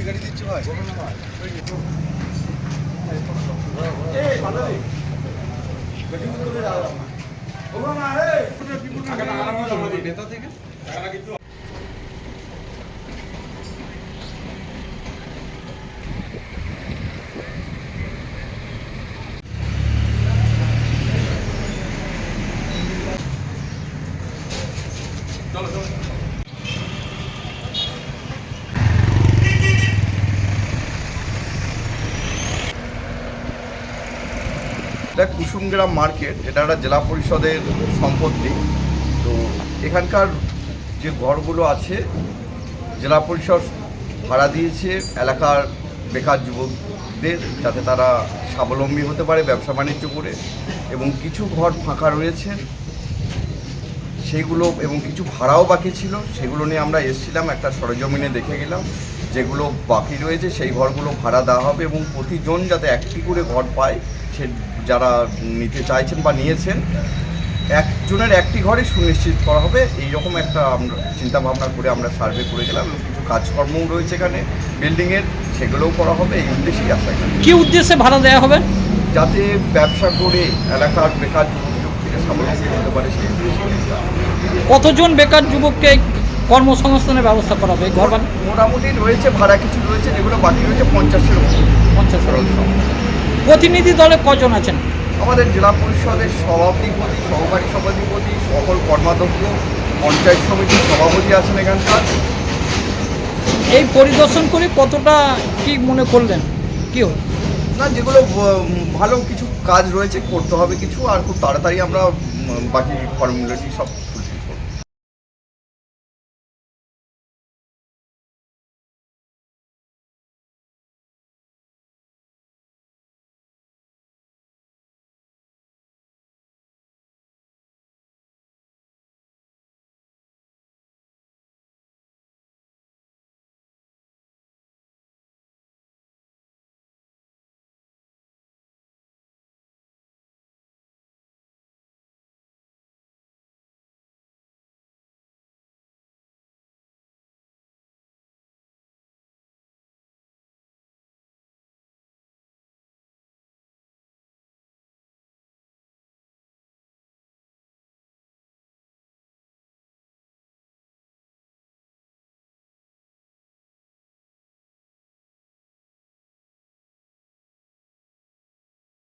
গাড়ি দিচ্ছি ভাই। নেতা থেকে এটা কুসুমগ্রাম মার্কেট, এটা একটা জেলা পরিষদের সম্পত্তি। তো এখানকার যে ঘরগুলো আছে জেলা পরিষদ ভাড়া দিয়েছে এলাকার বেকার যুবকদের, যাতে তারা স্বাবলম্বী হতে পারে ব্যবসা বাণিজ্য করে, এবং কিছু ঘর ফাঁকা রয়েছে সেইগুলো, এবং কিছু ভাড়াও বাকি ছিল, সেগুলো নিয়ে আমরা এসেছিলাম, একটা সরেজমিনে দেখে গেলাম। যেগুলো বাকি রয়েছে সেই ঘরগুলো ভাড়া দেওয়া হবে এবং প্রতিজন যাতে একটি করে ঘর পায়, সে যারা নিতে চাইছেন বা নিয়েছেন একজনের একটি ঘরে সুনিশ্চিত করা হবে। এইরকম একটা আমরা চিন্তাভাবনা করে আমরা সার্ভে করে গেলাম, এবং কিছু কাজকর্মও রয়েছে এখানে বিল্ডিংয়ের, সেগুলোও করা হবে। এই উদ্দেশ্যেই আসা এখানে। কী উদ্দেশ্যে ভাড়া দেওয়া হবে? যাতে ব্যবসা করে এলাকার বেকার যুবক থেকে স্বাবলম্বী হতে পারে সেই উদ্দেশ্যে। কতজন বেকার যুবককে কর্মসংস্থানের ব্যবস্থা করা হবে? ঘর মোটামুটি রয়েছে, ভাড়া কিছু রয়েছে, যেগুলো বাকি রয়েছে 50-এর উপর। 50 প্রতিনিধি দলে কজন আছেন? আমাদের জেলা পরিষদের সভাপতি, সহকারী সভাপতি, সকল কর্মাধ্যক্ষ, পঞ্চায়েত সমিতির সভাপতি আছেন এখানকার। এই পরিদর্শন করে কতটা কি মনে করলেন? কি না, যেগুলো ভালো কিছু কাজ রয়েছে করতে হবে কিছু, আর খুব তাড়াতাড়ি আমরা বাকি ফর্মুলাটি সব